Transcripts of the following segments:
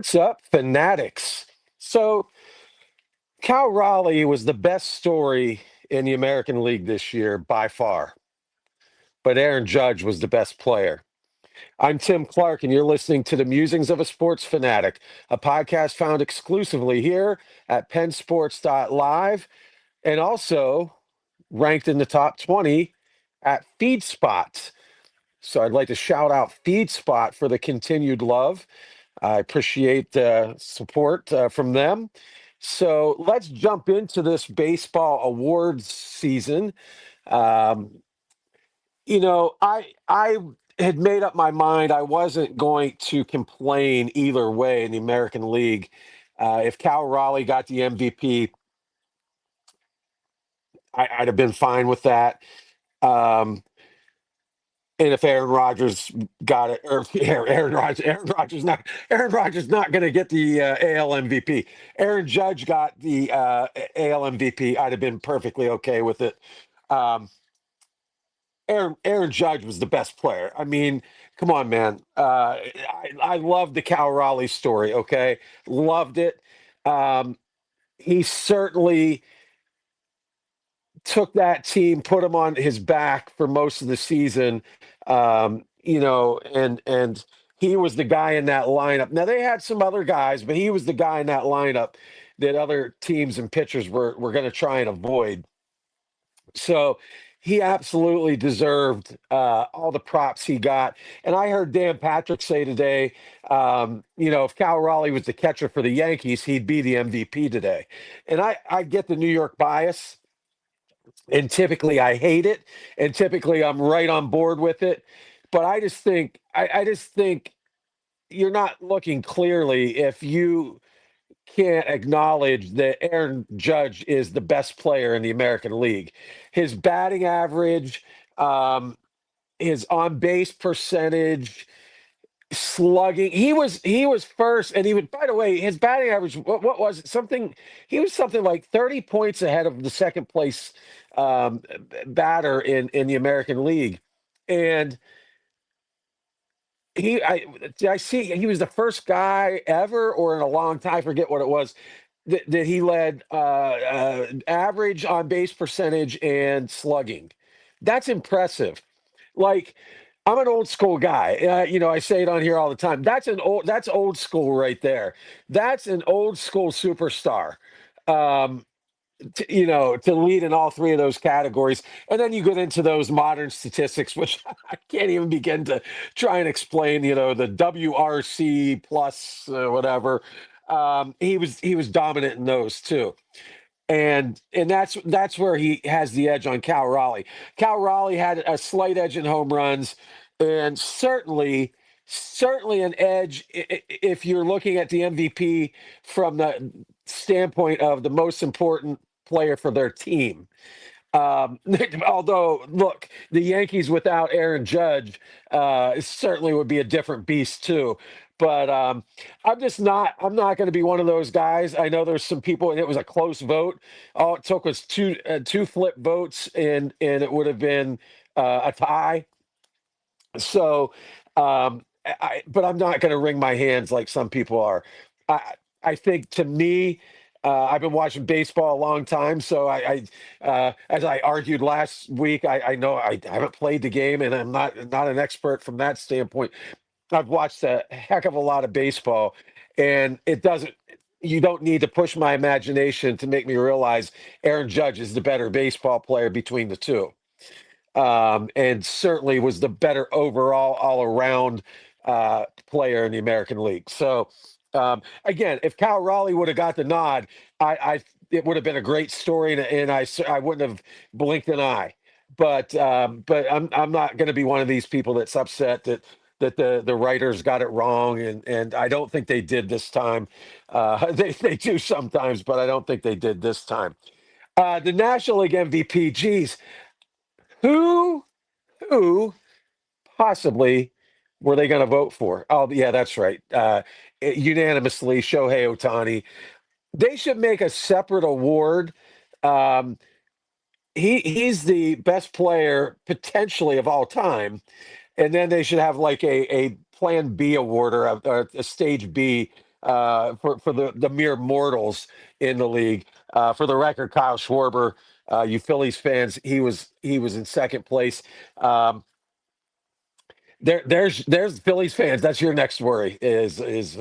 What's up, Fanatics? So, Cal Raleigh was the best story in the American League this year by far, but Aaron Judge was the best player. I'm Tim Clark, and you're listening to the Musings of a Sports Fanatic, a podcast found exclusively here at pennsports.live and also ranked in the top 20 at FeedSpot. So, I'd like to shout out FeedSpot for the continued love. I appreciate support from them. So let's jump into this baseball awards season. Um, I had made up my mind I wasn't going to complain either way in the American League. If Cal Raleigh got the MVP, I'd have been fine with that. Um, And if Aaron Rodgers got it, or Aaron Rodgers not going to get the AL MVP. Aaron Judge got the AL MVP. I'd have been perfectly okay with it. Um, Aaron Judge was the best player. I mean, come on, man. I love the Cal Raleigh story. Okay, loved it. Um, he certainly took that team, put him on his back for most of the season. And he was the guy in that lineup. Now they had some other guys, but he was the guy in that lineup that other teams and pitchers were going to try and avoid. So he absolutely deserved all the props he got. And I heard Dan Patrick say today, if Cal Raleigh was the catcher for the Yankees, he'd be the MVP today. And I get the New York bias, and typically I hate it, and typically I'm right on board with it. But I just think you're not looking clearly if you can't acknowledge that Aaron Judge is the best player in the American League. His batting average, um, his on base percentage, slugging. He was first, and even by the way, his batting average. What was it? Something. He was something like 30 points ahead of the second place batter in the American League, and I see he was the first guy ever, or in a long time, I forget what it was, that he led average on base percentage and slugging. That's impressive. Like, I'm an old school guy. I say it on here all the time. That's old school right there. That's an old school superstar. Um, to lead in all three of those categories. And then you get into those modern statistics, which I can't even begin to try and explain, the WRC plus whatever. He was dominant in those too. And that's where he has the edge on Cal Raleigh. Cal Raleigh had a slight edge in home runs, and certainly an edge if you're looking at the MVP from the standpoint of the most important player for their team. Um, Although, look, the Yankees without Aaron Judge certainly would be a different beast too. But I'm not going to be one of those guys. I know there's some people, and it was a close vote. All it took was two flip votes, and it would have been a tie. So, but I'm not going to wring my hands like some people are. I think to me, I've been watching baseball a long time, so as I argued last week, I know I haven't played the game, and I'm not an expert from that standpoint. I've watched a heck of a lot of baseball, and it doesn't. You don't need to push my imagination to make me realize Aaron Judge is the better baseball player between the two, and certainly was the better overall, all around player in the American League. So, again, if Cal Raleigh would have got the nod, it would have been a great story, and I wouldn't have blinked an eye. But I'm not going to be one of these people that's upset that the writers got it wrong, and I don't think they did this time. They do sometimes, but I don't think they did this time. The National League MVP, geez, who who possibly were they going to vote for? Oh, yeah, that's right. Unanimously, Shohei Ohtani. They should make a separate award. Um, he's the best player potentially of all time, and then they should have like a Plan B award or a stage B for the mere mortals in the league. For the record, Kyle Schwarber, you Phillies fans, he was in second place. Um, there's Phillies fans. That's your next worry is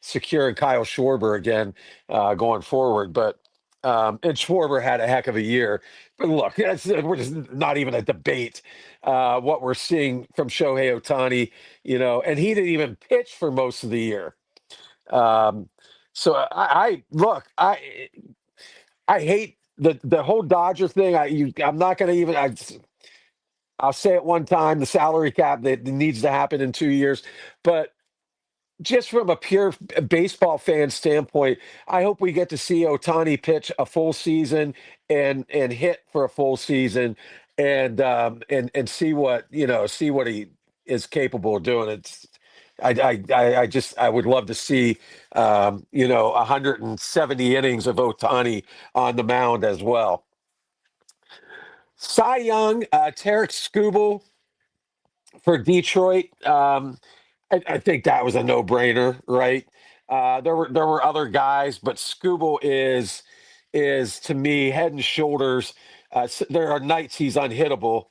securing Kyle Schwarber again going forward. But and Schwarber had a heck of a year. But look, we're just not even a debate. What we're seeing from Shohei Ohtani, and he didn't even pitch for most of the year. Um, so I look, I hate the whole Dodger thing. I'm not going to even. I'll say it one time: the salary cap that needs to happen in 2 years. But just from a pure baseball fan standpoint, I hope we get to see Otani pitch a full season and hit for a full season, and see what he is capable of doing. I would love to see 170 innings of Otani on the mound as well. Cy Young, Tarek Skubal for Detroit. I think that was a no-brainer, right? There were other guys, but Scooble is to me head and shoulders. There are nights he's unhittable,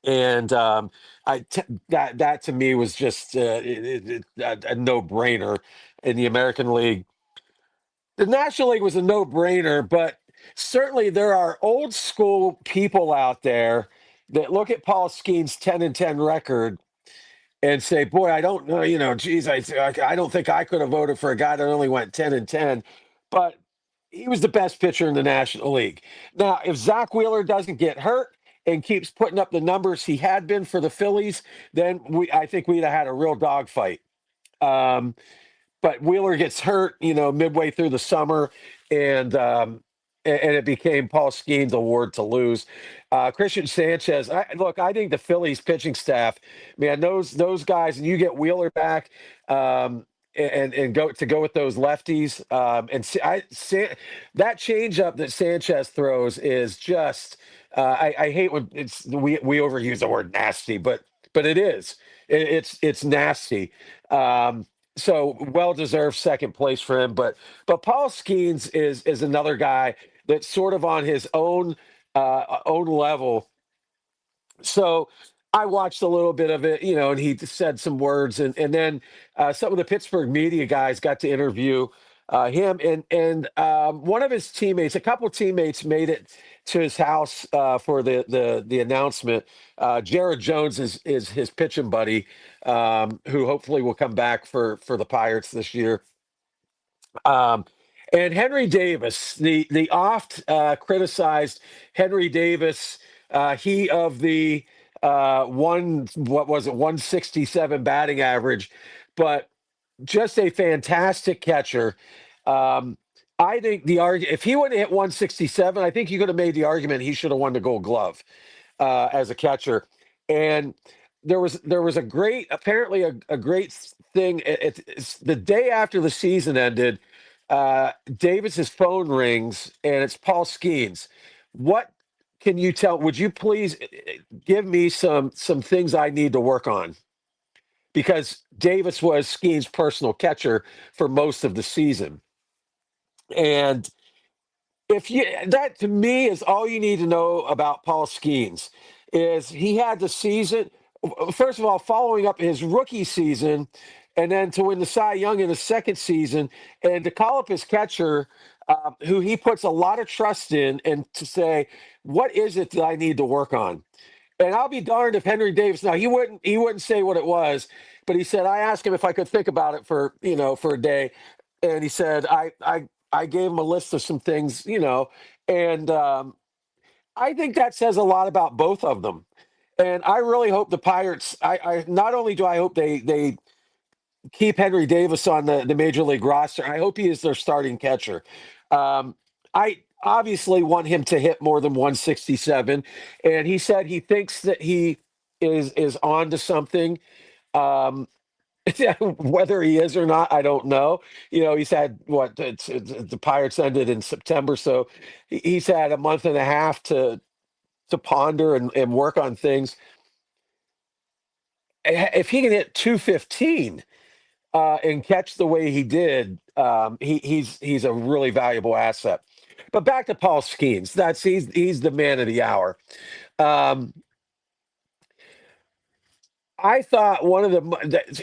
and that to me was just a no-brainer in the American League. The National League was a no-brainer, but certainly there are old school people out there that look at Paul Skeens' 10-10 record and say, "Boy, I don't know, geez, I don't think I could have voted for a guy that only went 10-10." But he was the best pitcher in the National League. Now, if Zach Wheeler doesn't get hurt and keeps putting up the numbers he had been for the Phillies, then I think we'd have had a real dogfight. Um, but Wheeler gets hurt, midway through the summer, and and it became Paul Skeens' award to lose. Christian Sanchez, look, I think the Phillies pitching staff, man, those guys, and you get Wheeler back, and go with those lefties, that changeup that Sanchez throws is just. I hate when we overuse the word nasty, but it is. It's nasty. So well deserved second place for him. But Paul Skeens is another guy that's sort of on his own level. So I watched a little bit of it, and he said some words, and then some of the Pittsburgh media guys got to interview him, and one of his teammates, a couple teammates, made it to his house for the announcement. Jared Jones is his pitching buddy, who hopefully will come back for the Pirates this year. Um, and Henry Davis, the oft criticized Henry Davis, he of the what was it, 167 batting average, but just a fantastic catcher. Um, I think if he would have hit 167, I think you could have made the argument he should have won the Gold Glove as a catcher. And there was apparently a great thing. It's the day after the season ended. Davis's phone rings and it's Paul Skeens. What can you tell? Would you please give me some things I need to work on? Because Davis was Skeens' personal catcher for most of the season. And if you that to me is all you need to know about Paul Skeens is he had the season first of all following up his rookie season and then to win the Cy Young in his second season and to call up his catcher who he puts a lot of trust in and to say what is it that I need to work on. And I'll be darned if Henry Davis. Now he wouldn't say what it was, but he said I asked him if I could think about it for a day, and he said I gave him a list of some things, and I think that says a lot about both of them. And I really hope the Pirates. I not only do I hope they keep Henry Davis on the major league roster. I hope he is their starting catcher. I obviously want him to hit more than 167, and he said he thinks that he is on to something. Um, whether he is or not, I don't know. He's had the Pirates ended in September, so he's had a month and a half to ponder and work on things. If he can hit 215. and catch the way he did, he's a really valuable asset. But back to Paul Skeens, he's the man of the hour. Um, I thought one of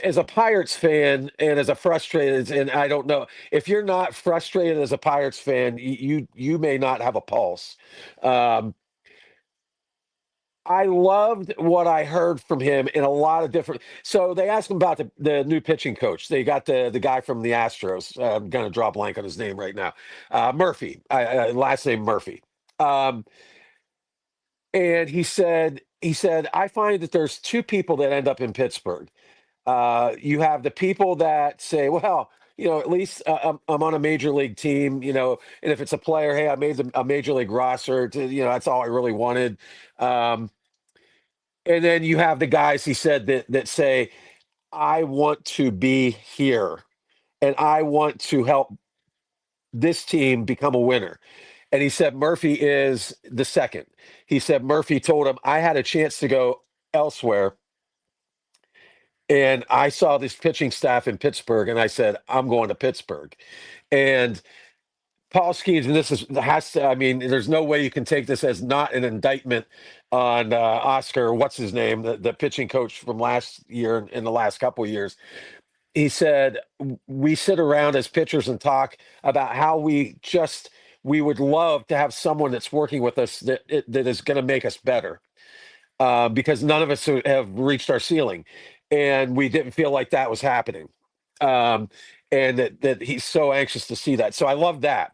as a Pirates fan and as a frustrated, and I don't know if you're not frustrated as a Pirates fan, you may not have a pulse. Um, I loved what I heard from him in a lot of different. So they asked him about the new pitching coach. They got the guy from the Astros. I'm gonna draw a blank on his name right now. Murphy, last name Murphy. Um, and he said I find that there's two people that end up in Pittsburgh. You have the people that say, well, at least I'm on a major league team, and if it's a player, hey, I made a major league roster. That's all I really wanted. Um, and then you have the guys he said that say, I want to be here and I want to help this team become a winner. And he said Murphy is the second. He said Murphy told him, I had a chance to go elsewhere and I saw this pitching staff in Pittsburgh, and I said, I'm going to Pittsburgh. And Paul Skeens, and this has to, I mean, there's no way you can take this as not an indictment on Oscar, what's his name, the pitching coach from last year in the last couple of years. He said, we sit around as pitchers and talk about how we would love to have someone that's working with us that is going to make us better because none of us have reached our ceiling, and we didn't feel like that was happening. Um, and that he's so anxious to see that. So I love that.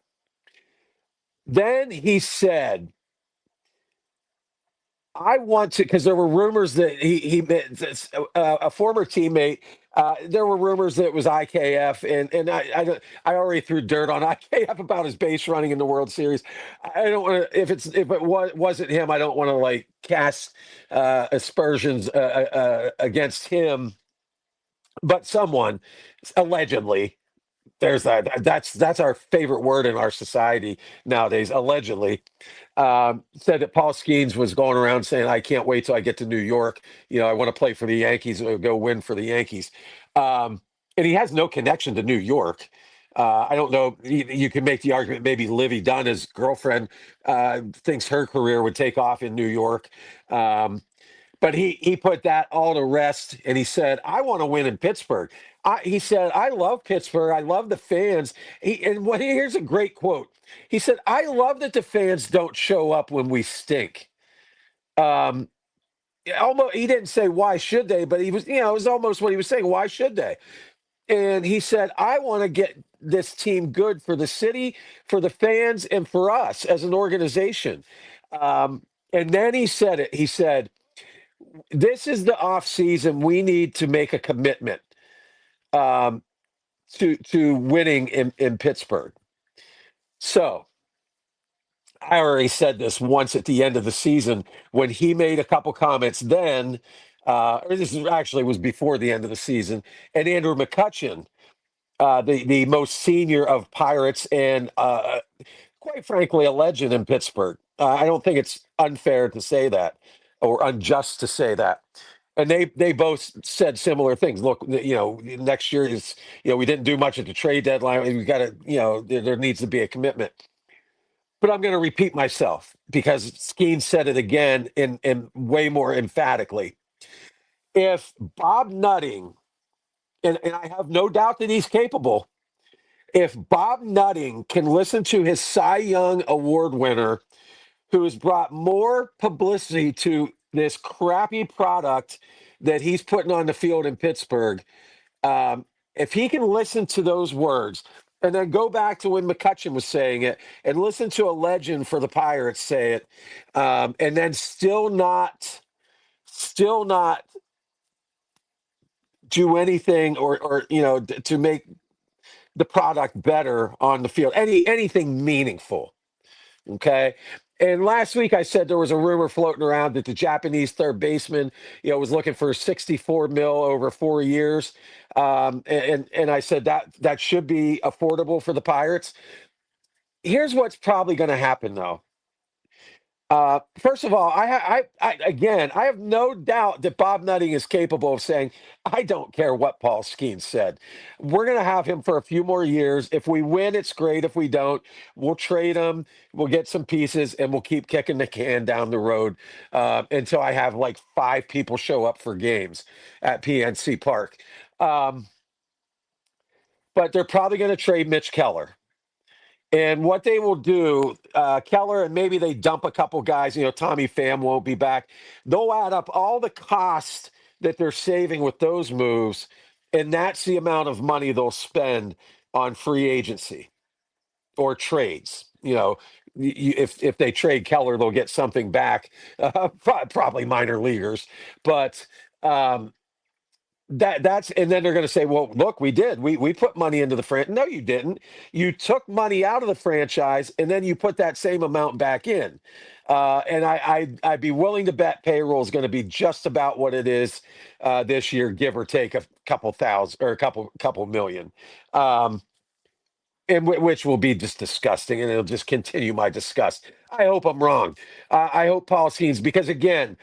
Then he said, I want to, because there were rumors that a former teammate. There were rumors that it was IKF, and I already threw dirt on IKF about his base running in the World Series. I don't want to if it wasn't him. I don't want to like cast aspersions against him, but someone allegedly. There's that's our favorite word in our society nowadays. Allegedly, said that Paul Skeens was going around saying, "I can't wait till I get to New York. I want to play for the Yankees or go win for the Yankees." And he has no connection to New York. I don't know. You can make the argument maybe Livy Dunn, his girlfriend, thinks her career would take off in New York. But he put that all to rest, and he said, "I want to win in Pittsburgh." He said, "I love Pittsburgh. I love the fans." Here's a great quote. He said, "I love that the fans don't show up when we stink." Um, Almost, he didn't say why should they, but it was almost what he was saying. Why should they? And he said, "I want to get this team good for the city, for the fans, and for us as an organization." And then he said it. He said, this is the off season. We need to make a commitment um, to winning in Pittsburgh. So I already said this once at the end of the season when he made a couple comments. Then, or this actually was before the end of the season, and Andrew McCutcheon, the most senior of Pirates and quite frankly, a legend in Pittsburgh. I don't think it's unfair to say that or unjust to say that. And they both said similar things. Look, next year is, we didn't do much at the trade deadline. We got to, there needs to be a commitment. But I'm going to repeat myself because Skeen said it again in way more emphatically. If Bob Nutting, and I have no doubt that he's capable, if Bob Nutting can listen to his Cy Young Award winner who has brought more publicity to this crappy product that he's putting on the field in Pittsburgh. If he can listen to those words and then go back to when McCutcheon was saying it and listen to a legend for the Pirates say it, and then still not do anything or to make the product better on the field, anything meaningful. Okay. And last week I said there was a rumor floating around that the Japanese third baseman, was looking for 64 mil over 4 years. And I said that should be affordable for the Pirates. Here's what's probably going to happen though. First of all, again, I have no doubt that Bob Nutting is capable of saying, "I don't care what Paul Skeens said. We're going to have him for a few more years. If we win, it's great. If we don't, we'll trade him. We'll get some pieces, and we'll keep kicking the can down the road until I have like five people show up for games at PNC Park." Um, but they're probably going to trade Mitch Keller. And what they will do, Keller, and maybe they dump a couple guys, Tommy Pham won't be back. They'll add up all the costs that they're saving with those moves, and that's the amount of money they'll spend on free agency or trades. If they trade Keller, they'll get something back, probably minor leaguers. But um, that's and then they're going to say, well, look, we put money into the franchise. No, you didn't. You took money out of the franchise and then you put that same amount back in. And I'd be willing to bet payroll is going to be just about what it is this year, give or take a couple thousand or a couple million. um which will be just disgusting, and it'll just continue my disgust. I hope I'm wrong. I hope Paul Skeens, because again,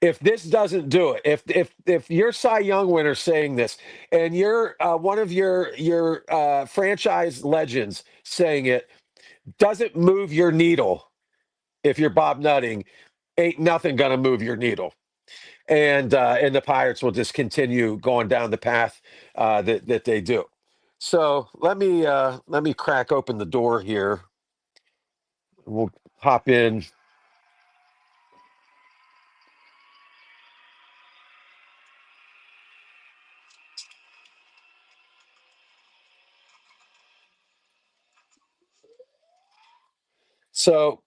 if this doesn't do it, if your Cy Young winner saying this, and you're one of your franchise legends saying it, doesn't move your needle. If you're Bob Nutting, ain't nothing gonna move your needle, and the Pirates will just continue going down the path that they do. So let me crack open the door here. We'll hop in. So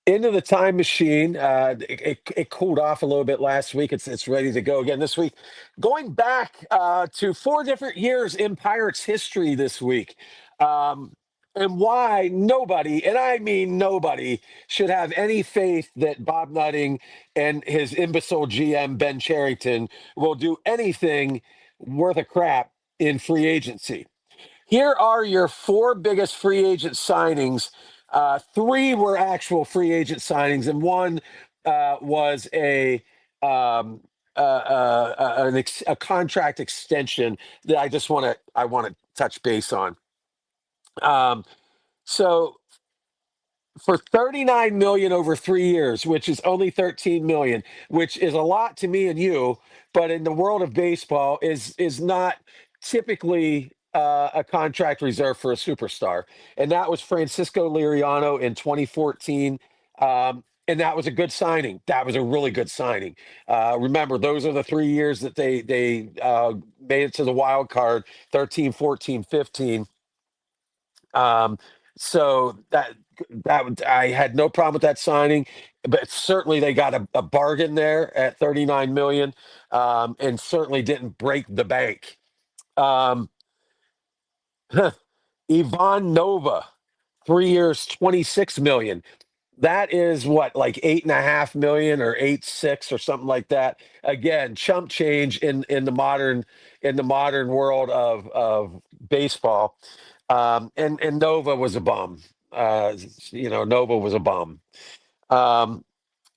into the time machine. It cooled off a little bit last week. It's ready to go again this week. Going back to 4 different years in Pirates history this week. And why nobody, and I mean nobody, should have any faith that Bob Nutting and his imbecile GM Ben Charrington will do anything worth a crap in free agency. Here are your four biggest free agent signings. Three were actual free agent signings, and one was um, a contract extension that I want to touch base on. Um, so for 39 million over 3 years, which is only 13 million, which is a lot to me and you, but in the world of baseball is not typically a contract reserved for a superstar. And that was Francisco Liriano in 2014. And that was a good signing. That was a really good signing. Remember, those are the 3 years that they made it to the wild card, 13, 14, 15. Um, so I had no problem with that signing, but certainly they got a bargain there at 39 million, and certainly didn't break the bank. Um, Ivan Nova, 3 years, 26 million. That is what, like 8.5 million or 8.6 or something like that. Again, chump change in the modern world of baseball. And Nova was a bum. Nova was a bum. Um,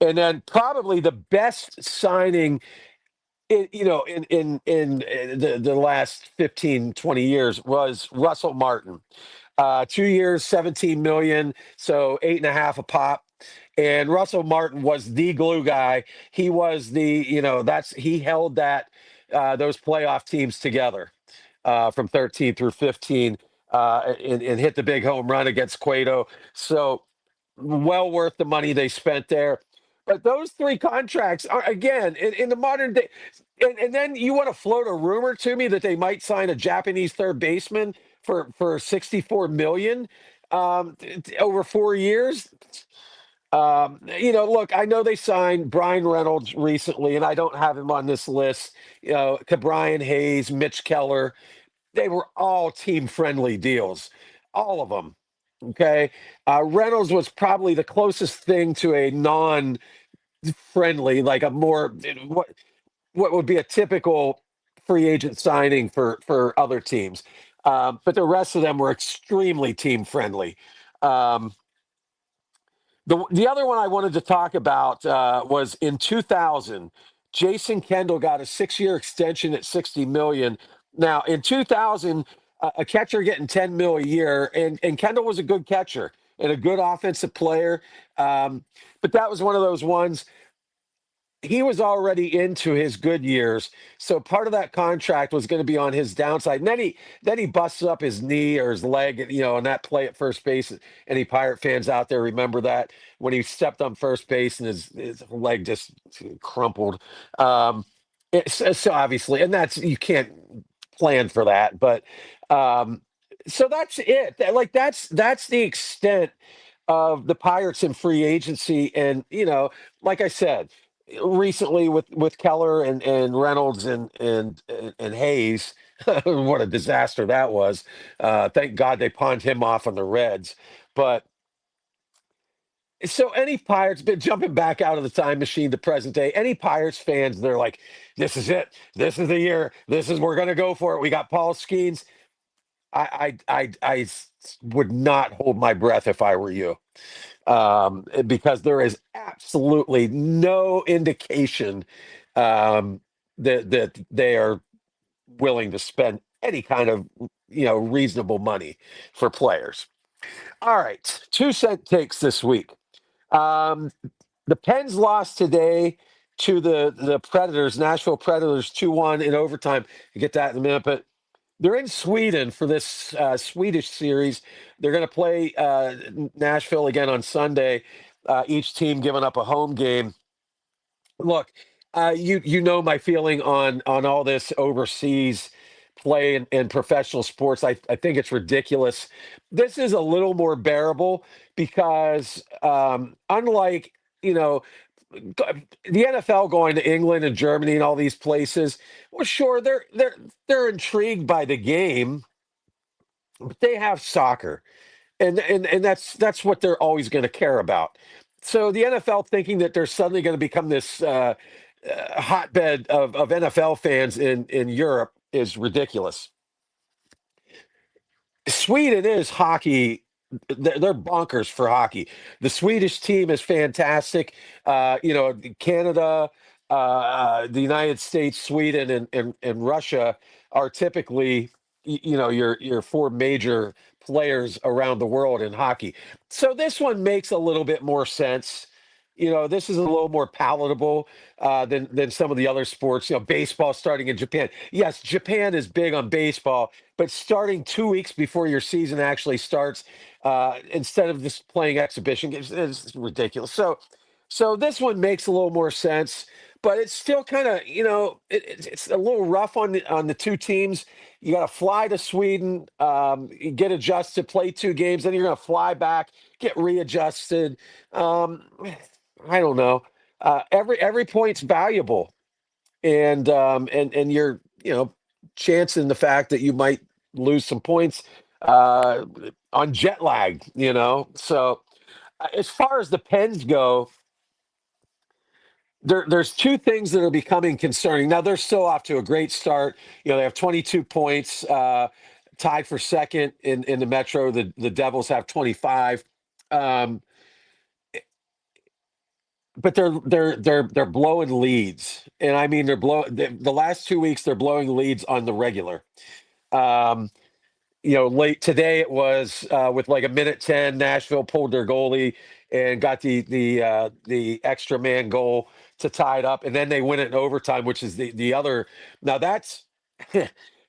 and then probably the best signing in the last 15, 20 years was Russell Martin. 2 years, 17 million, so 8.5 a pop. And Russell Martin was the glue guy. He was he held those playoff teams together from 13 through 15, and hit the big home run against Cueto. So well worth the money they spent there. But those three contracts are, again, in the modern day. And then you want to float a rumor to me that they might sign a Japanese third baseman for 64 million over 4 years. Look, I know they signed Brian Reynolds recently, and I don't have him on this list. Brian Hayes, Mitch Keller, they were all team friendly deals, all of them. Okay. Reynolds was probably the closest thing to a non friendly, like a more what would be a typical free agent signing for other teams. But the rest of them were extremely team friendly. Um, The other one I wanted to talk about was in 2000. Jason Kendall got a 6-year extension at 60 million. Now in 2000, a catcher getting 10 mil a year, and Kendall was a good catcher and a good offensive player. But that was one of those ones. He was already into his good years, so part of that contract was going to be on his downside. And then he busts up his knee or his leg, on that play at first base. Any Pirate fans out there remember that when he stepped on first base and his leg just crumpled. So obviously, and that's you can't plan for that, but so that's it. That's the extent of the Pirates in free agency, and like I said recently with Keller and Reynolds and Hayes. What a disaster that was. Thank God they pawned him off on the Reds. But so any Pirates, been jumping back out of the time machine to present day, any Pirates fans, they're like, this is it. This is the year. We're going to go for it. We got Paul Skeens. Would not hold my breath if I were you, because there is absolutely no indication that they are willing to spend any kind of reasonable money for players. All right, 2 cent takes this week. Um, the Pens lost today to the Predators, Nashville Predators, 2-1 in overtime. You get that in a minute, but they're in Sweden for this Swedish series. They're going to play Nashville again on Sunday. Each team giving up a home game. Look, you know my feeling on all this overseas play and professional sports. I think it's ridiculous. This is a little more bearable because unlike the NFL going to England and Germany and all these places, well, sure they're intrigued by the game, but they have soccer, and that's what they're always going to care about. So the NFL thinking that they're suddenly going to become this hotbed of NFL fans in Europe is ridiculous. Sweden is hockey. They're bonkers for hockey. The Swedish team is fantastic. Canada, the United States, Sweden, and Russia are typically, your four major players around the world in hockey. So this one makes a little bit more sense. This is a little more palatable than some of the other sports. Baseball starting in Japan. Yes, Japan is big on baseball, but starting 2 weeks before your season actually starts, instead of just playing exhibition games, is ridiculous. So this one makes a little more sense, but it's still kind of it's a little rough on the two teams. You got to fly to Sweden, get adjusted, play 2 games, then you're going to fly back, get readjusted. I don't know. Every point's valuable, and you're chancing the fact that you might lose some points uh, on jet lag. So as far as the Pens go, there's two things that are becoming concerning. Now they're still off to a great start. They have 22 points, tied for second in the Metro. The Devils have 25. Um, but they're blowing leads, and I mean the last 2 weeks they're blowing leads on the regular. Um, late today it was with like a minute 10, Nashville pulled their goalie and got the extra man goal to tie it up, and then they win it in overtime, which is the other. Now that's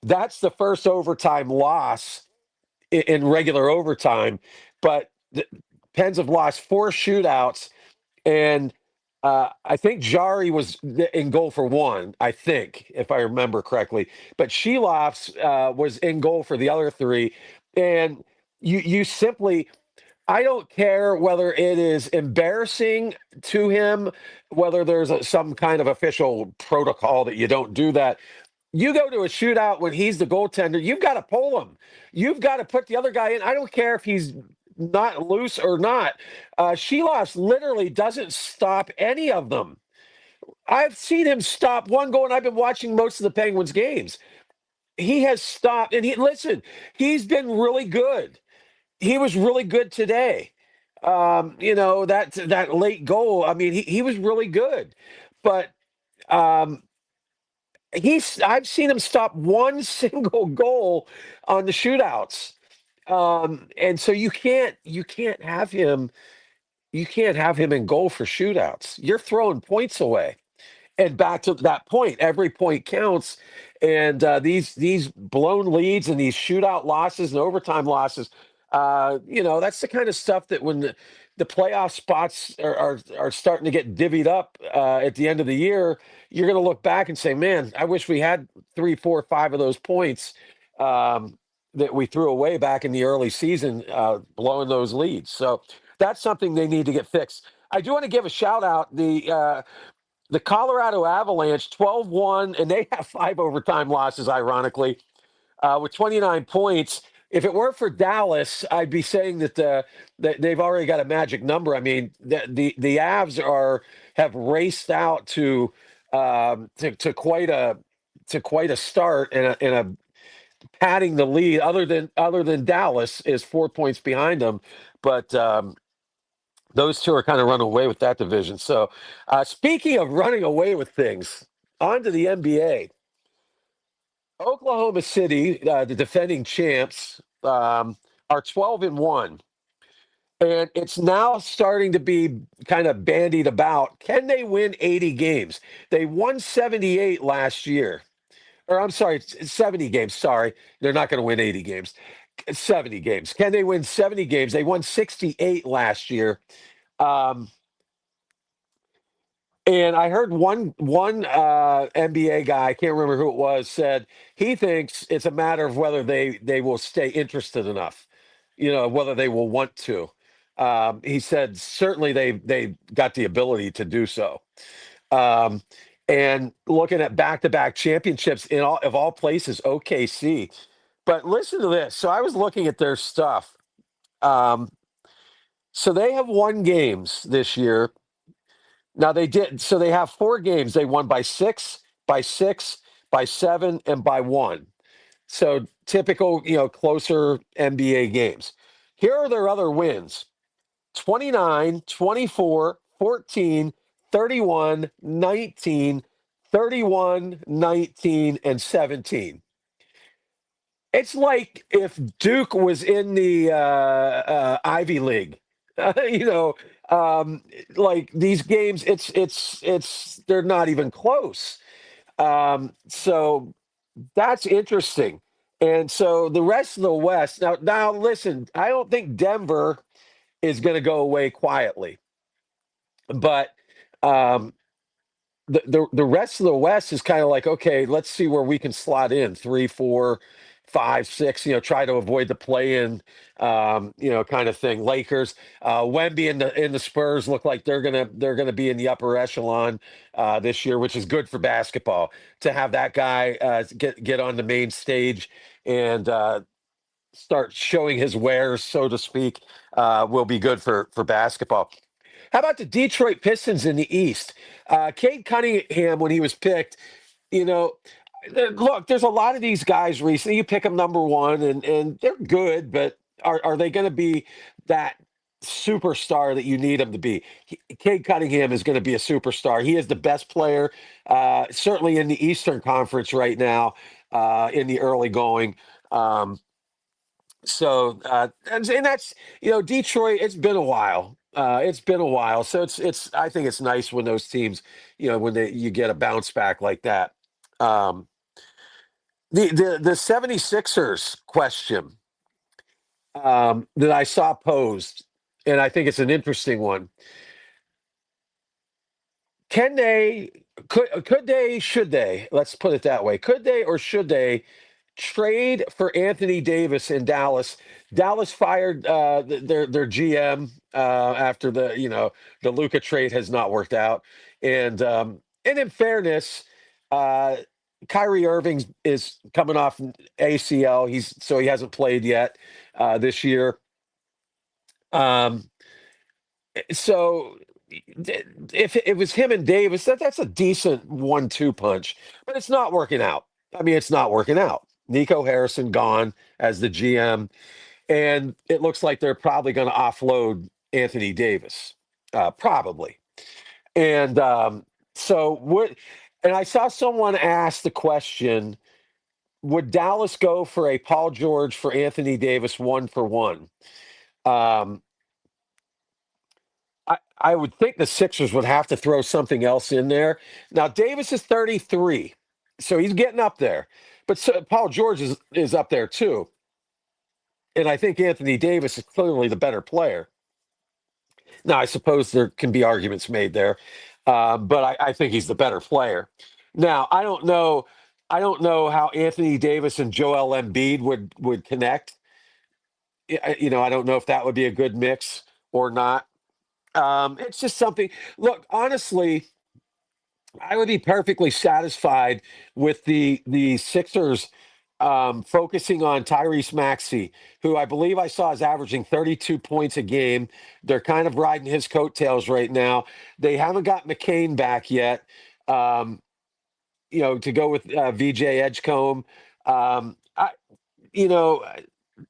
that's the first overtime loss in regular overtime, but the Pens have lost 4 shootouts, and I think Jari was in goal for one, I think, if I remember correctly. But Sheloff's was in goal for the other three. And you simply, I don't care whether it is embarrassing to him, whether there's some kind of official protocol that you don't do that. You go to a shootout when he's the goaltender, you've got to pull him. You've got to put the other guy in. I don't care if he's not loose or not. Shelos literally doesn't stop any of them. I've seen him stop one goal, and I've been watching most of the Penguins games. He has stopped, and listen, he's been really good. He was really good today. That late goal. I mean, he was really good, but um, I've seen him stop one single goal on the shootouts. And so you can't have him in goal for shootouts. You're throwing points away. And back to that point, every point counts. And these blown leads and these shootout losses and overtime losses, that's the kind of stuff that when the playoff spots are starting to get divvied up at the end of the year, you're going to look back and say, "Man, I wish we had 3, 4, 5 of those points that we threw away back in the early season, blowing those leads." So that's something they need to get fixed. I do want to give a shout out the Colorado Avalanche 12-1, and they have 5 overtime losses, ironically, with 29 points. If it weren't for Dallas, I'd be saying that they've already got a magic number. I mean, the Avs have raced out to quite a start and a padding the lead. Other than Dallas is 4 points behind them, but those two are kind of running away with that division. So, speaking of running away with things, on to the NBA. Oklahoma City, the defending champs, are 12-1, and it's now starting to be kind of bandied about. Can they win 80 games? They won 78 last year, or I'm sorry, 70 games. Sorry, they're not going to win 80 games. 70 games. Can they win 70 games? They won 68 last year. Um, And I heard one NBA guy, I can't remember who it was, said he thinks it's a matter of whether they will stay interested enough, whether they will want to. He said certainly they got the ability to do so. Um, and looking at back-to-back championships in all places, OKC. But listen to this. So I was looking at their stuff. Um, so they have won games this year. Now they did. So they have 4 games. They won by 6, by 6, by 7, and by 1. So typical, closer NBA games. Here are their other wins: 29, 24, 14, 31, 19, 31, 19, and 17. It's like if Duke was in the Ivy League. You know, um, like these games, they're not even close. So that's interesting. And so the rest of the West. Now listen, I don't think Denver is going to go away quietly, but um, the rest of the West is kind of like, okay, let's see where we can slot in 3, 4, 5, 6. Try to avoid the play-in, kind of thing. Lakers, Wemby and the Spurs look like they're gonna be in the upper echelon this year, which is good for basketball to have that guy get on the main stage and start showing his wares, so to speak. Will be good for basketball. How about the Detroit Pistons in the East? Cade Cunningham, when he was picked, you know, look, there's a lot of these guys recently. You pick them number one, and they're good, but are they going to be that superstar that you need them to be? Cade Cunningham is going to be a superstar. He is the best player, certainly in the Eastern Conference right now, in the early going. And that's Detroit. It's been a while. It's been a while. So it's. I think it's nice when those teams, when you get a bounce back like that. Um, the 76ers question that I saw posed, and I think it's an interesting one. Can they? Could they? Should they? Let's put it that way. Could they or should they trade for Anthony Davis in Dallas? Dallas fired their GM after the Luca trade has not worked out, and in fairness, uh, Kyrie Irving is coming off an ACL. He hasn't played yet this year. Um, so if it was him and Davis, that's a decent 1-2 punch, but it's not working out. I mean, it's not working out. Nico Harrison gone as the GM, and it looks like they're probably going to offload Anthony Davis, probably. And so what? And I saw someone ask the question: would Dallas go for a Paul George for Anthony Davis 1-for-1? Um, I would think the Sixers would have to throw something else in there. Now Davis is 33, so he's getting up there. But Paul George is up there too, and I think Anthony Davis is clearly the better player. Now I suppose there can be arguments made there, but I think he's the better player. Now I don't know. I don't know how Anthony Davis and Joel Embiid would connect. I don't know if that would be a good mix or not. It's just something. Look, honestly, I would be perfectly satisfied with the Sixers focusing on Tyrese Maxey, who I believe I saw is averaging 32 points a game. They're kind of riding his coattails right now. They haven't got McCain back yet. Um, to go with VJ Edgecombe. I, you know,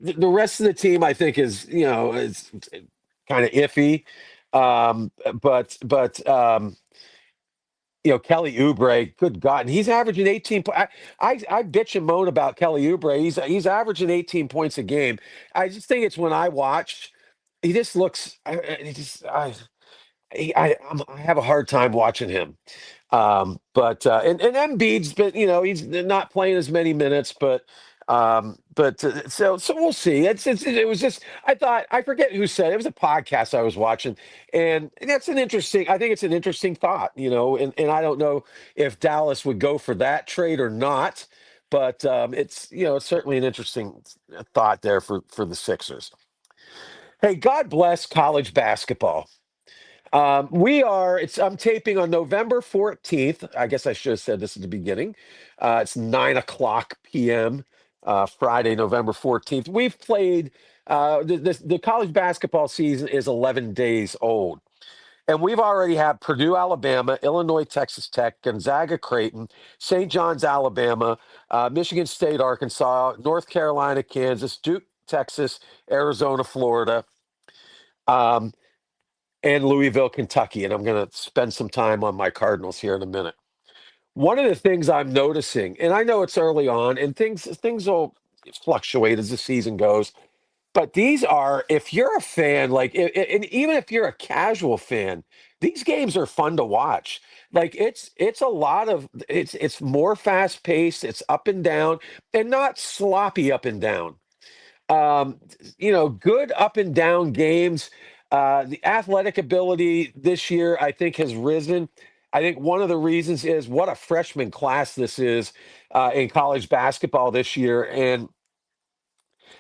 the rest of the team, I think, is kind of iffy. But Kelly Oubre, good God, and he's averaging 18. I bitch and moan about Kelly Oubre. He's averaging 18 points a game. I just think it's when I watch, he just looks. He just I have a hard time watching him. And Embiid's been, he's not playing as many minutes, so we'll see. It was just I forget who said it. It was a podcast I was watching, and that's an interesting. I think it's an interesting thought, and I don't know if Dallas would go for that trade or not, but it's certainly an interesting thought there for the Sixers. Hey, God bless college basketball. I'm taping on November 14th. I guess I should have said this at the beginning. It's 9 o'clock p.m., Friday, November 14th. We've played, the college basketball season is 11 days old. And we've already had Purdue, Alabama, Illinois, Texas Tech, Gonzaga, Creighton, St. John's, Alabama, Michigan State, Arkansas, North Carolina, Kansas, Duke, Texas, Arizona, Florida. And Louisville, Kentucky. And I'm going to spend some time on my Cardinals here in a minute. One of the things I'm noticing, and I know it's early on, and things will fluctuate as the season goes. But these are, if you're a fan, and even if you're a casual fan, these games are fun to watch. Like it's a lot of it's more fast paced, it's up and down, and not sloppy up and down. um, good up and down games. The athletic ability this year, I think, has risen. I think one of the reasons is what a freshman class this is in college basketball this year. And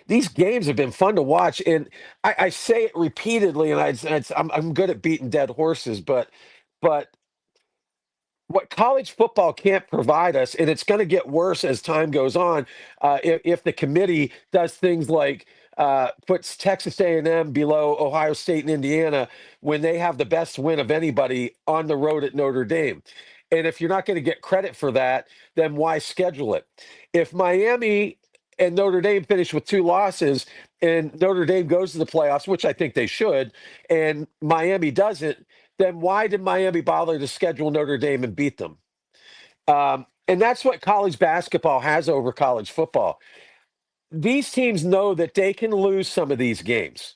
these games have been fun to watch. And I say it repeatedly, and I'm good at beating dead horses, but what college football can't provide us, and it's going to get worse as time goes on, if the committee does things like puts Texas A&M below Ohio State and Indiana when they have the best win of anybody on the road at Notre Dame. And if you're not going to get credit for that, then why schedule it? If Miami and Notre Dame finish with two losses and Notre Dame goes to the playoffs, which I think they should, and Miami doesn't, then why did Miami bother to schedule Notre Dame and beat them? And that's what college basketball has over college football. These teams know that they can lose some of these games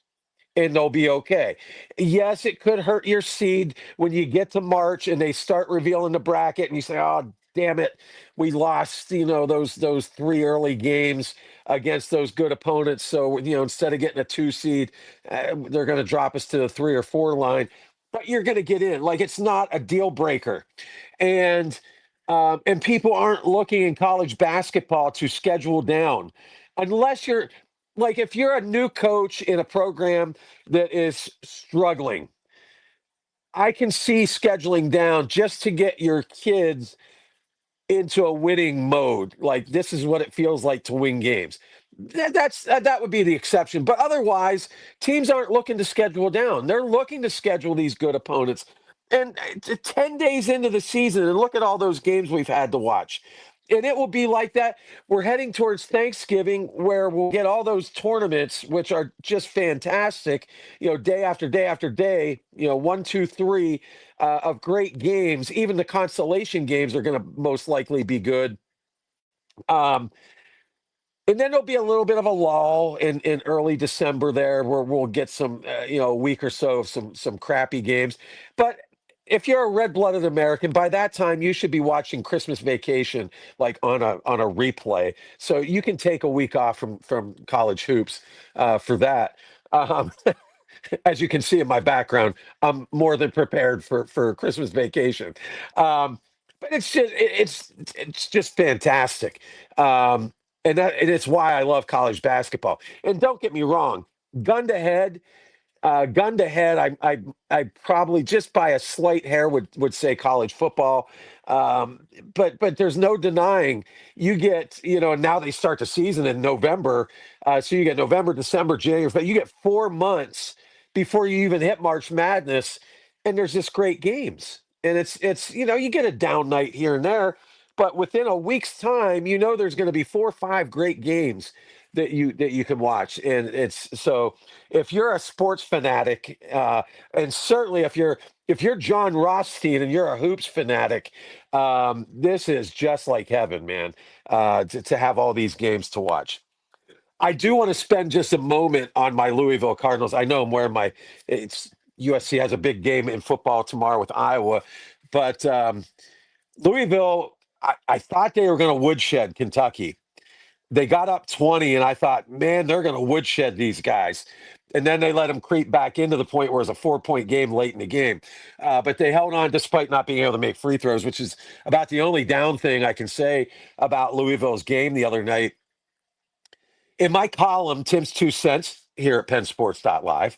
and they'll be okay. Yes, it could hurt your seed when you get to March and they start revealing the bracket and you say, "Oh, damn it, we lost, those three early games against those good opponents. So, instead of getting a 2 seed, they're going to drop us to the 3 or 4 line." But you're going to get in. Like it's not a deal breaker. And people aren't looking in college basketball to schedule down unless you're like if you're a new coach in a program that is struggling. I can see scheduling down just to get your kids into a winning mode. Like this is what it feels like to win games. That would be the exception. But otherwise, teams aren't looking to schedule down. They're looking to schedule these good opponents. And 10 days into the season, and look at all those games we've had to watch. and it will be like that. We're heading towards Thanksgiving, where we'll get all those tournaments, which are just fantastic. Day after day after day. One, two, three of great games. Even the consolation games are going to most likely be good. Um, and then there'll be a little bit of a lull in early December there, where we'll get some, a week or so of some crappy games. But if you're a red-blooded American, by that time you should be watching Christmas Vacation like on a replay, so you can take a week off from college hoops for that. Um, as you can see in my background, I'm more than prepared for Christmas Vacation. Um, but it's just fantastic, and it's why I love college basketball. And don't get me wrong, gun to head, gun to head, I probably just by a slight hair would say college football. But there's no denying you get, and now they start the season in November. So you get November, December, January, but you get 4 months before you even hit March Madness, and there's just great games. And it's you get a down night here and there, but within a week's time, there's going to be 4 or 5 great games that you can watch. And it's so, if you're a sports fanatic, and certainly if you're John Rothstein and you're a hoops fanatic, this is just like heaven, man. To have all these games to watch. I do want to spend just a moment on my Louisville Cardinals. I know I'm wearing my. It's USC has a big game in football tomorrow with Iowa, but Louisville. I thought they were going to woodshed Kentucky. They got up 20, and I thought, man, they're going to woodshed these guys. And then they let them creep back into the point where it was a 4-point game late in the game. But they held on despite not being able to make free throws, which is about the only down thing I can say about Louisville's game the other night. In my column, Tim's 2 cents here at PennSports.live,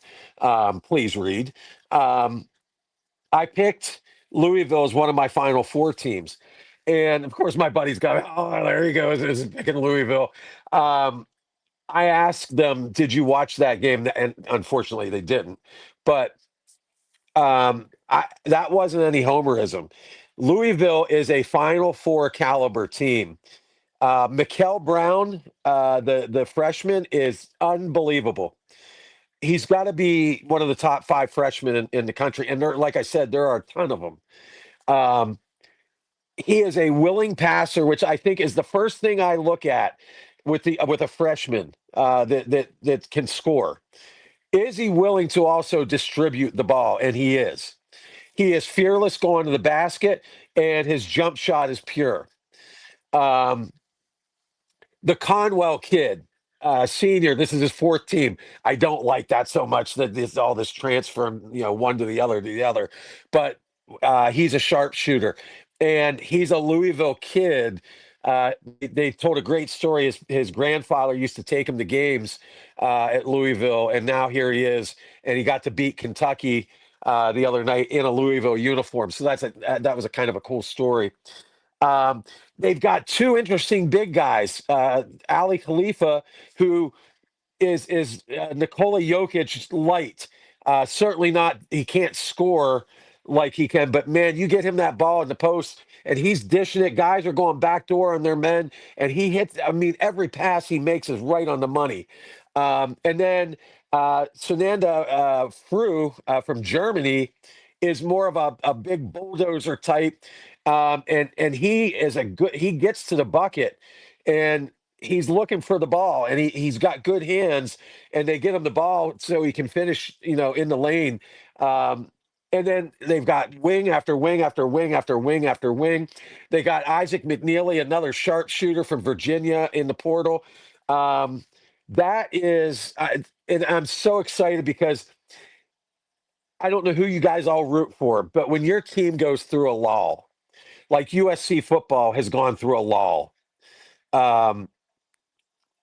please read. I picked Louisville as one of my Final Four teams. And of course, my buddy's got, oh, there he goes, is picking Louisville. Um, I asked them, did you watch that game? And unfortunately, they didn't. But that wasn't any homerism. Louisville is a Final Four caliber team. Mikel Brown, the freshman, is unbelievable. He's got to be one of the top 5 freshmen in the country. And like I said, there are a ton of them. Um, he is a willing passer, which I think is the first thing I look at with a freshman that can score. Is he willing to also distribute the ball? And he is. He is fearless going to the basket, and his jump shot is pure. Um, the Conwell kid, senior, this is his fourth team. I don't like that so much, that all this transfer, one to the other. But he's a sharpshooter, and he's a Louisville kid. They told a great story. His grandfather used to take him to games at Louisville, and now here he is, and he got to beat Kentucky the other night in a Louisville uniform. So that was a kind of a cool story. Um, they've got two interesting big guys, Ali Khalifa, who is Nikola Jokic light. Certainly not. He can't score like he can, but man, you get him that ball in the post, and he's dishing it. Guys are going backdoor on their men, and he hits. I mean, every pass he makes is right on the money. And then Sunanda Fru from Germany is more of a big bulldozer type, and he is a good. He gets to the bucket, and he's looking for the ball, and he's got good hands, and they get him the ball so he can finish, in the lane. And then they've got wing after wing after wing after wing after wing. They got Isaac McNeely, another sharpshooter from Virginia, in the portal. That is, and I'm so excited because I don't know who you guys all root for, but when your team goes through a lull, like USC football has gone through a lull, um,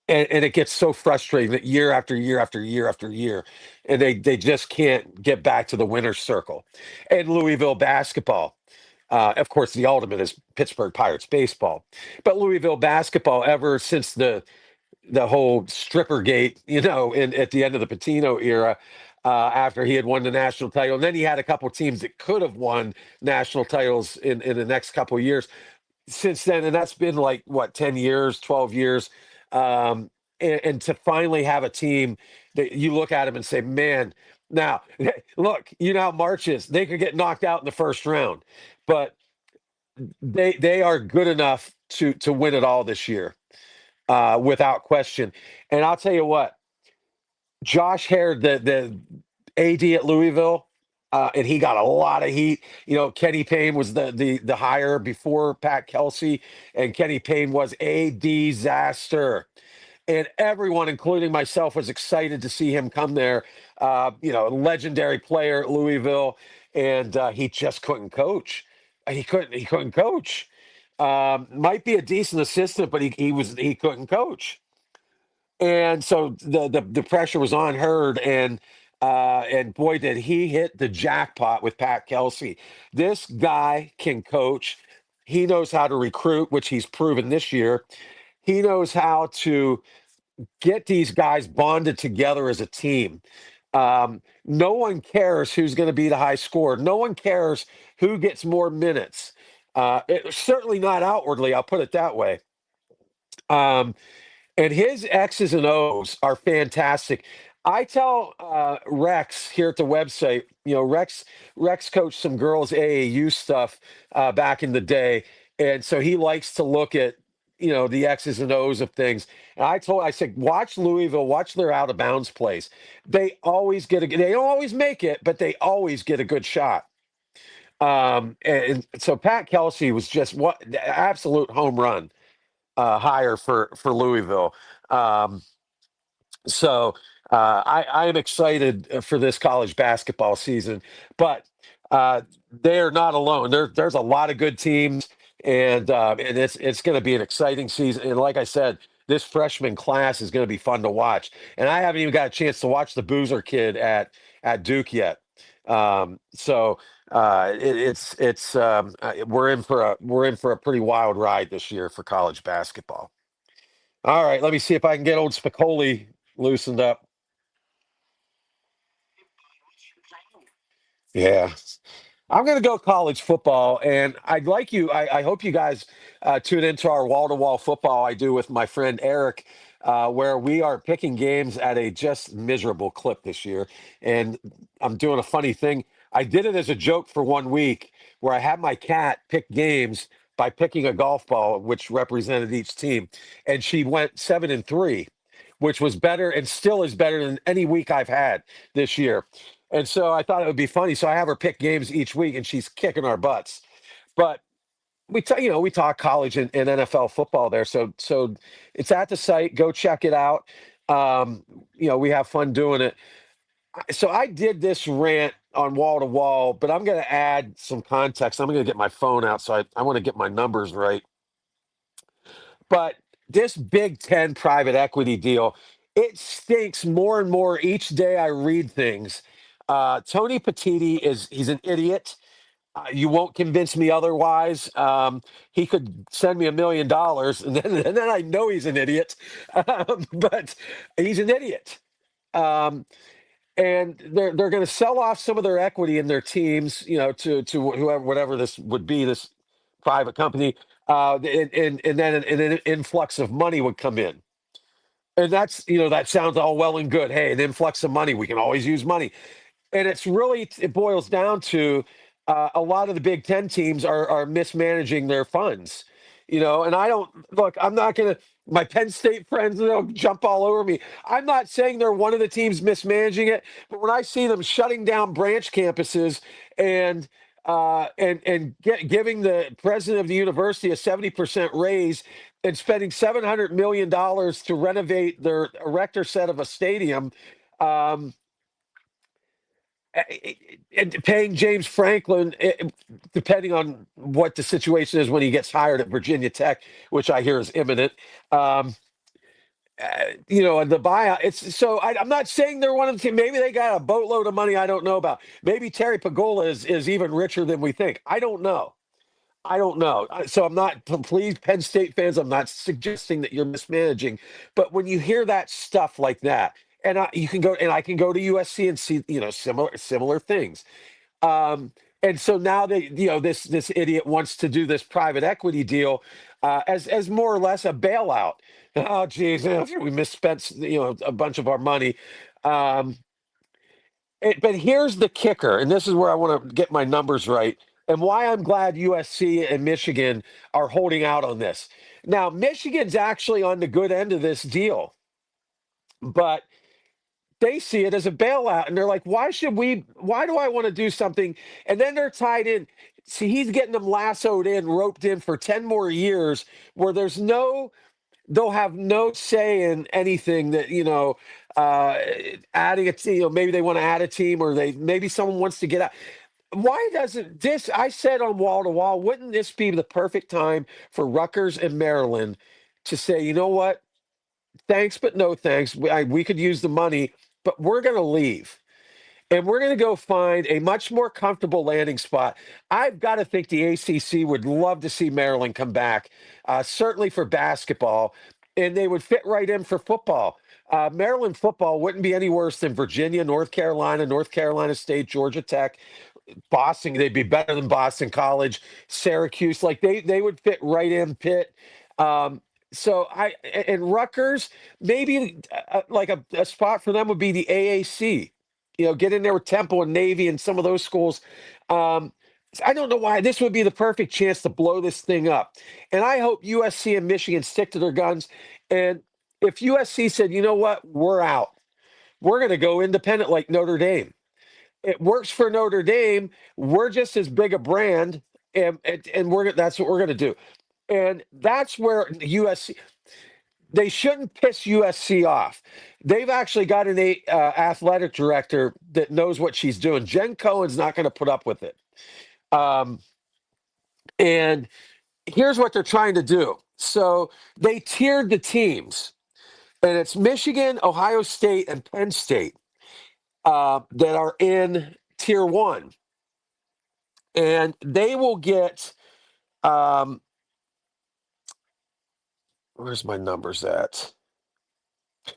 and it gets so frustrating that year after year after year after year, and they just can't get back to the winner's circle. And Louisville basketball, of course, the ultimate is Pittsburgh Pirates baseball, but Louisville basketball, ever since the whole stripper gate, at the end of the Patino era, after he had won the national title, and then he had a couple teams that could have won national titles in the next couple of years. since then, and that's been like what, 10 years, 12 years. Um, and to finally have a team that you look at them and say, man, now look, you know how March is. They could get knocked out in the first round, but they are good enough to win it all this year, without question. And I'll tell you what, Josh Hare, the AD at Louisville, and he got a lot of heat. You know, Kenny Payne was the hire before Pat Kelsey, and Kenny Payne was a disaster. And everyone, including myself, was excited to see him come there. You know, a legendary player at Louisville, and he just couldn't coach. He couldn't coach. Might be a decent assistant, but he couldn't coach. And so the pressure was on Hurd, and boy, did he hit the jackpot with Pat Kelsey. This guy can coach. He knows how to recruit, which he's proven this year. He knows how to get these guys bonded together as a team. No one cares who's going to be the high scorer. No one cares who gets more minutes. Certainly not outwardly. I'll put it that way. Um, and his X's and O's are fantastic. I tell Rex here at the website, you know, Rex coached some girls AAU stuff back in the day, and so he likes to look at, you know, the X's and O's of things. And I said, watch Louisville, watch their out of bounds plays. They always get they don't always make it, but they always get a good shot. And so Pat Kelsey was just what absolute home run hire for Louisville. Um, so I am excited for this college basketball season, but they're not alone. There's a lot of good teams, and it's going to be an exciting season. And like I said, this freshman class is going to be fun to watch. And I haven't even got a chance to watch the Boozer kid at Duke yet. So we're in for a pretty wild ride this year for college basketball. All right, let me see if I can get old Spicoli loosened up. Yeah. I'm going to go college football, and I'd like you. I hope you guys tune into our wall to wall football I do with my friend Eric, where we are picking games at a just miserable clip this year. And I'm doing a funny thing. I did it as a joke for 1 week, where I had my cat pick games by picking a golf ball, which represented each team, and she went 7-3, which was better and still is better than any week I've had this year. And so I thought it would be funny. So I have her pick games each week, and she's kicking our butts. But we talk college and NFL football there. So it's at the site. Go check it out. We have fun doing it. So I did this rant on wall to wall, but I'm going to add some context. I'm going to get my phone out, so I want to get my numbers right. But this Big Ten private equity deal, it stinks more and more each day I read things. Tony Petiti he's an idiot. You won't convince me otherwise. He could send me $1 million, and then I know he's an idiot. But he's an idiot. Um, and they're going to sell off some of their equity in their teams, to whoever, whatever this would be, this private company, and then an influx of money would come in. And that sounds all well and good. Hey, an influx of money, we can always use money. And it boils down to a lot of the Big Ten teams are mismanaging their funds, and I don't look, I'm not going to, my Penn State friends, they'll jump all over me. I'm not saying they're one of the teams mismanaging it, but when I see them shutting down branch campuses and giving the president of the university a 70% raise and spending $700 million to renovate their erector set of a stadium, um, and paying James Franklin, depending on what the situation is when he gets hired at Virginia Tech, which I hear is imminent. Um, and the buyout. I'm not saying they're one of the team. Maybe they got a boatload of money I don't know about. Maybe Terry Pagola is even richer than we think. I don't know. I don't know. So I'm not, please, Penn State fans, I'm not suggesting that you're mismanaging. But when you hear that stuff like that, and I can go to USC and see, similar things. Um, And so now this idiot wants to do this private equity deal as more or less a bailout. Oh, geez, we misspent a bunch of our money. Um, but here's the kicker, and this is where I want to get my numbers right, and why I'm glad USC and Michigan are holding out on this. Now, Michigan's actually on the good end of this deal, but they see it as a bailout, and they're like, why do I want to do something? And then they're tied in. See, he's getting them lassoed in, roped in for 10 more years where they'll have no say in anything that, uh, adding a team, maybe they want to add a team or maybe someone wants to get out. Why doesn't this, I said on Wall to Wall, wouldn't this be the perfect time for Rutgers and Maryland to say, you know what? Thanks, but no thanks. We could use the money, but we're going to leave. And we're going to go find a much more comfortable landing spot. I've got to think the ACC would love to see Maryland come back, certainly for basketball, and they would fit right in for football. Maryland football wouldn't be any worse than Virginia, North Carolina State, Georgia Tech. Boston, they'd be better than Boston College, Syracuse, like they would fit right in Pitt. Um, so and Rutgers, maybe like a spot for them would be the AAC. Get in there with Temple and Navy and some of those schools. Um, I don't know why this would be the perfect chance to blow this thing up. And I hope USC and Michigan stick to their guns. And if USC said, you know what, we're out, we're going to go independent like Notre Dame. It works for Notre Dame. We're just as big a brand, and that's what we're going to do. And that's where USC, they shouldn't piss USC off. They've actually got an athletic director that knows what she's doing. Jen Cohen's not going to put up with it. Um, and here's what they're trying to do. So they tiered the teams, and it's Michigan, Ohio State, and Penn State that are in tier one. And they will get, where's my numbers at?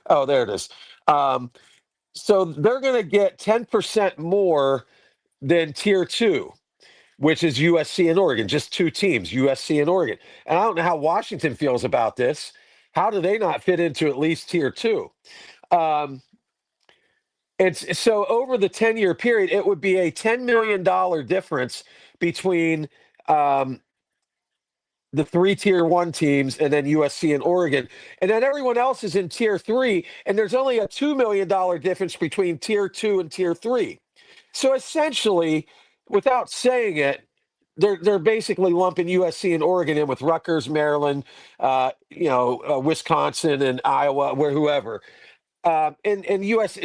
Oh, there it is. So they're going to get 10% more than tier two, which is USC and Oregon, just two teams, USC and Oregon. And I don't know how Washington feels about this. How do they not fit into at least tier two? It's so over the 10-year period, it would be a $10 million difference between the three tier one teams and then USC and Oregon. And then everyone else is in tier three. And there's only a $2 million difference between tier two and tier three. So essentially, without saying it, they're basically lumping USC and Oregon in with Rutgers, Maryland, Wisconsin and Iowa, where whoever. And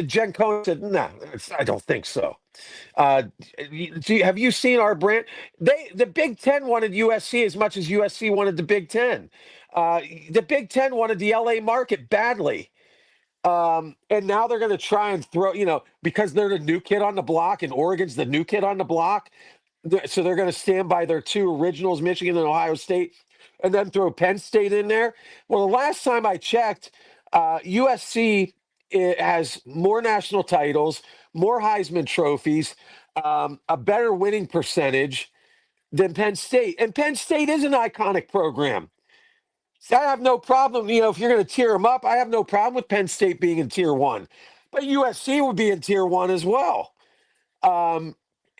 Jen Cohen said, no, I don't think so. Have you seen our brand? The Big Ten wanted USC as much as USC wanted the Big Ten. The Big Ten wanted the LA market badly. And now they're going to try and throw, because they're the new kid on the block and Oregon's the new kid on the block. So they're going to stand by their two originals, Michigan and Ohio State, and then throw Penn State in there. Well, the last time I checked, USC has more national titles, more Heisman trophies, a better winning percentage than Penn State. And Penn State is an iconic program. So I have no problem, if you're going to tier them up, I have no problem with Penn State being in tier one. But USC would be in tier one as well.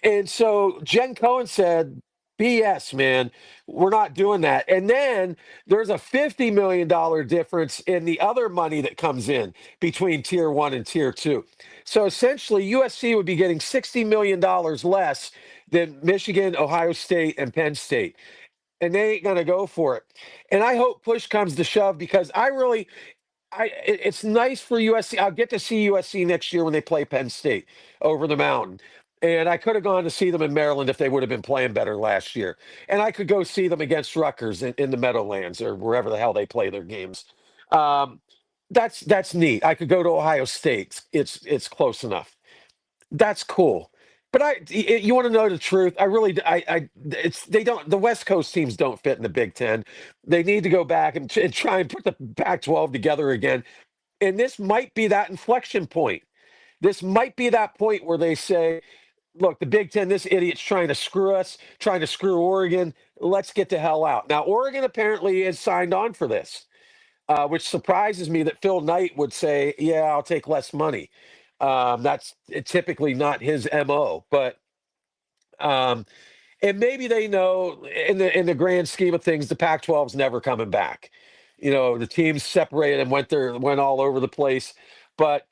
And so Jen Cohen said, BS, man, we're not doing that. And then there's a $50 million difference in the other money that comes in between tier one and tier two. So essentially, USC would be getting $60 million less than Michigan, Ohio State, and Penn State. And they ain't going to go for it. And I hope push comes to shove because it's nice for USC. I'll get to see USC next year when they play Penn State over the mountain. And I could have gone to see them in Maryland if they would have been playing better last year. And I could go see them against Rutgers in the Meadowlands or wherever the hell they play their games. That's neat. I could go to Ohio State. It's close enough. That's cool. But you want to know the truth? I really, they don't. The West Coast teams don't fit in the Big Ten. They need to go back and try and put the Pac-12 together again. And this might be that inflection point. This might be that point where they say, look, the Big Ten, this idiot's trying to screw us, trying to screw Oregon. Let's get the hell out. Now, Oregon apparently is signed on for this, which surprises me that Phil Knight would say, yeah, I'll take less money. That's typically not his MO, but um, and maybe they know in the grand scheme of things, the Pac-12 is never coming back. The teams separated and went all over the place. But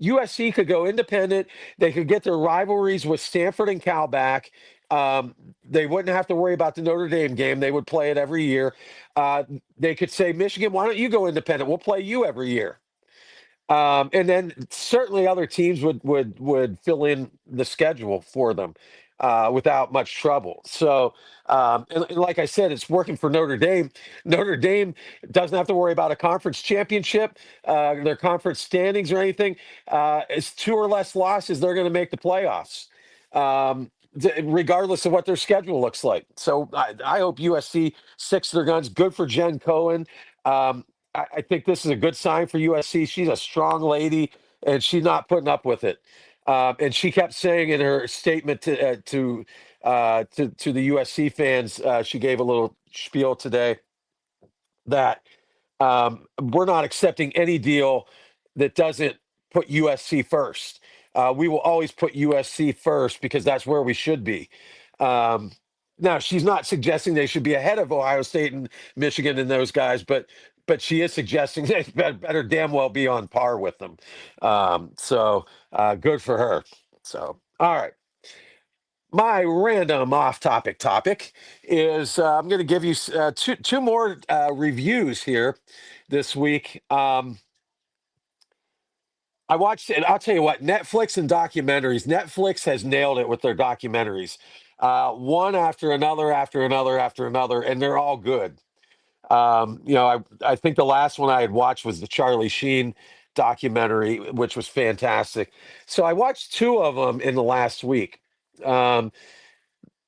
USC could go independent. They could get their rivalries with Stanford and Cal back. Um, they wouldn't have to worry about the Notre Dame game. They would play it every year. Uh, they could say, Michigan, why don't you go independent? We'll play you every year. And then certainly other teams would fill in the schedule for them without much trouble. So, and like I said, it's working for Notre Dame. Notre Dame doesn't have to worry about a conference championship, their conference standings or anything. It's two or less losses, they're going to make the playoffs. Regardless of what their schedule looks like. So I hope USC sticks to their guns. Good for Jen Cohen. Um, I think this is a good sign for USC. She's a strong lady, and she's not putting up with it. And she kept saying in her statement to the USC fans, she gave a little spiel today that we're not accepting any deal that doesn't put USC first. We will always put USC first because that's where we should be. Um, Now, she's not suggesting they should be ahead of Ohio State and Michigan and those guys, but she is suggesting they better damn well be on par with them. So good for her. So all right. My random off-topic is I'm going to give you two more reviews here this week. I watched it. I'll tell you what, Netflix and documentaries. Netflix has nailed it with their documentaries, one after another, after another, after another, and they're all good. I think the last one I had watched was the Charlie Sheen documentary, which was fantastic. So I watched two of them in the last week. Um,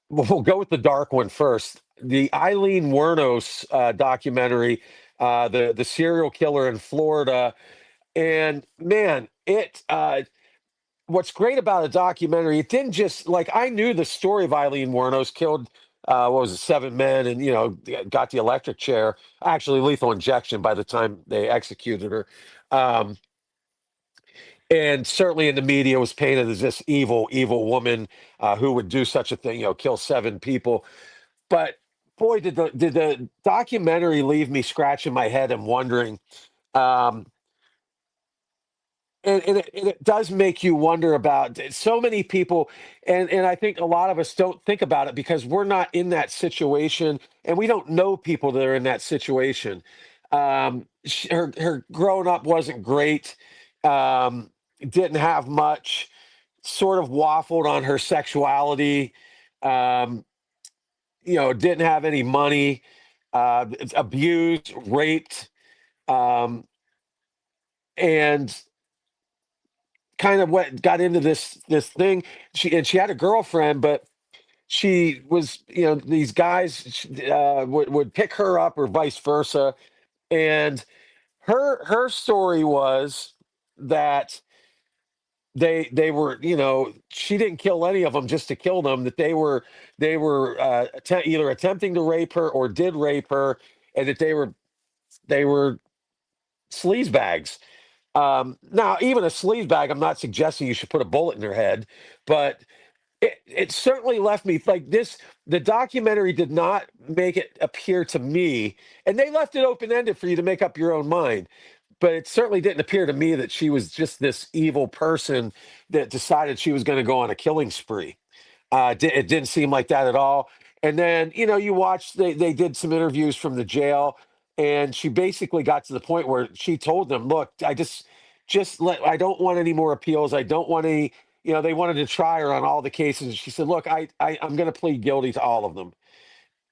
we'll go with the dark one first. The Eileen Wuornos documentary, the serial killer in Florida, and man, it. What's great about a documentary, it didn't just like I knew the story of Eileen Wuornos killed. What was it, seven men, and got the electric chair, actually lethal injection by the time they executed her. Um, and certainly in the media was painted as this evil, evil woman who would do such a thing, kill seven people. But boy, did the documentary leave me scratching my head and wondering. Um, and it does make you wonder about so many people, and I think a lot of us don't think about it because we're not in that situation, and we don't know people that are in that situation. Her growing up wasn't great. Didn't have much. Sort of waffled on her sexuality. Um, didn't have any money. Abused, raped, um, and kind of got into this thing. She had a girlfriend, but she was these guys would pick her up or vice versa. And her story was that they were she didn't kill any of them just to kill them, that they were either attempting to rape her or did rape her, and that they were sleazebags. Now, even a sleaze bag, I'm not suggesting you should put a bullet in their head, but it certainly left me like this. The documentary did not make it appear to me, and they left it open ended for you to make up your own mind. But it certainly didn't appear to me that she was just this evil person that decided she was going to go on a killing spree. It didn't seem like that at all. And then, you watch, they did some interviews from the jail, and she basically got to the point where she told them, look, I don't want any more appeals. I don't want any, they wanted to try her on all the cases. She said, look, I'm going to plead guilty to all of them.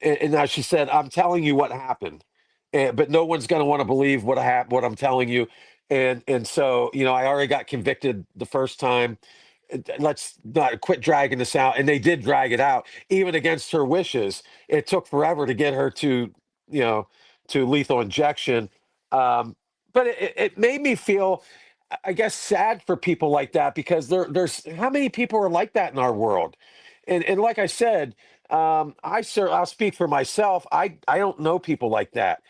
And now she said, I'm telling you what happened, but no one's going to want to believe what I'm telling you. And so, I already got convicted the first time. Let's not quit dragging this out. And they did drag it out, even against her wishes. It took forever to get her you know, to lethal injection. Um, but it made me feel. I guess sad for people like that because there's how many people are like that in our world, and like I said, I'll speak for myself. I don't know people like that,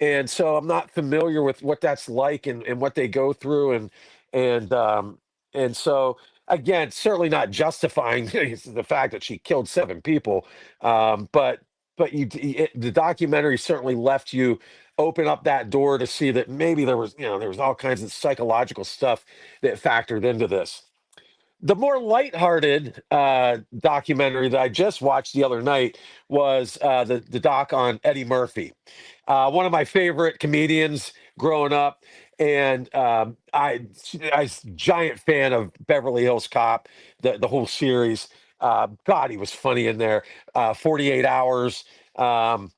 and so I'm not familiar with what that's like and what they go through and um, and so again, certainly not justifying the fact that she killed 7 people, but the documentary certainly left you open up that door to see that maybe there was all kinds of psychological stuff that factored into this. The more lighthearted documentary that I just watched the other night was the doc on Eddie Murphy, one of my favorite comedians growing up, and I was a giant fan of Beverly Hills Cop, the whole series. God, he was funny in there. 48 Hours. Um,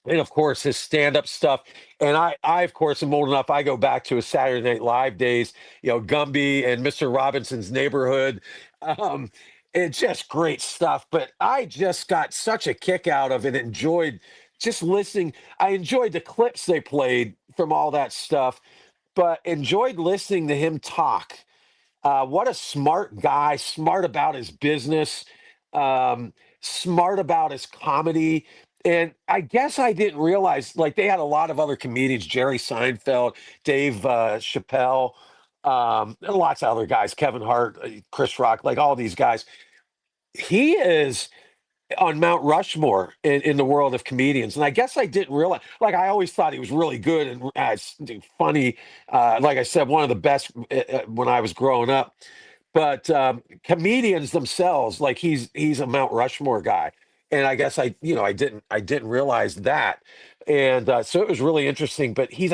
and of course his stand-up stuff, and I of course am old enough. I go back to his Saturday Night Live days, Gumby and Mr. Robinson's Neighborhood. um it's just great stuff, but I just got such a kick out of it, enjoyed just listening. I enjoyed the clips they played from all that stuff, but enjoyed listening to him talk. What a smart guy, smart about his business, smart about his comedy. And I guess I didn't realize, like, they had a lot of other comedians, Jerry Seinfeld, Dave Chappelle, and lots of other guys, Kevin Hart, Chris Rock, like all these guys. He is on Mount Rushmore in the world of comedians. And I guess I didn't realize, like, I always thought he was really good and funny. Like I said, one of the best when I was growing up. But comedians themselves, like he's a Mount Rushmore guy. And I guess I didn't realize that. And so it was really interesting. But he's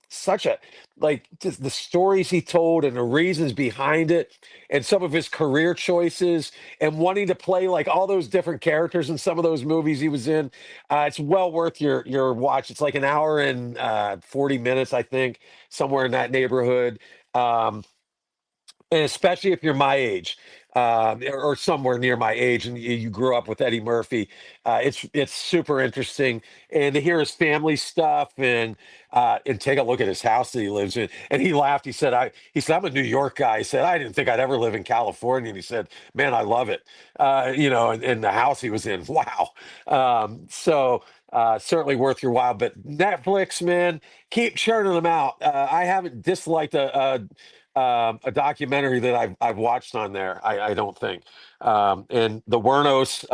such a, like, just the stories he told and the reasons behind it and some of his career choices and wanting to play like all those different characters in some of those movies he was in. It's well worth your watch. It's like an hour and 40 minutes, I think, somewhere in that neighborhood. Um, and especially if you're my age, or somewhere near my age, and you grew up with Eddie Murphy, it's super interesting, and to hear his family stuff, and take a look at his house that he lives in. And he laughed. He said I'm a New York guy. He said I didn't think I'd ever live in California, and he said, man, I love it. And the house he was in, wow. So. Certainly worth your while, but Netflix, man, keep churning them out. I haven't disliked a documentary that I've watched on there. I don't think. And the Wernos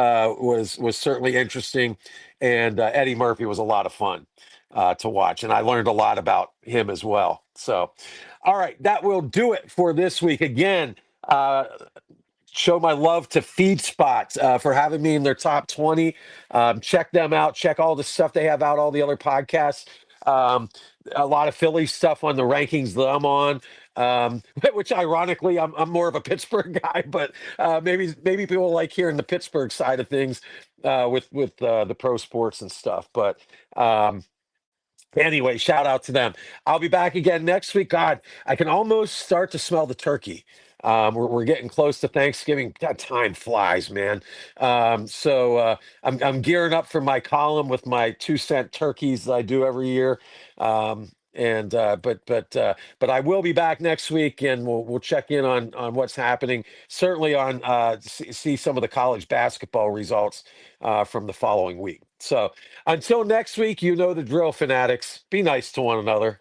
was certainly interesting, and Eddie Murphy was a lot of fun to watch, and I learned a lot about him as well. So, all right, that will do it for this week. Again, show my love to FeedSpot for having me in their top 20. Check them out. Check all the stuff they have out, all the other podcasts. Um, a lot of Philly stuff on the rankings that I'm on, which ironically, I'm more of a Pittsburgh guy, but maybe people like hearing the Pittsburgh side of things with the pro sports and stuff. But anyway, shout out to them. I'll be back again next week. God, I can almost start to smell the turkey. We're getting close to Thanksgiving. God, time flies, man. So I'm gearing up for my column with my 2-cent turkeys that I do every year. And but I will be back next week, and we'll check in on what's happening. Certainly on see some of the college basketball results from the following week. So until next week, you know the drill, fanatics. Be nice to one another.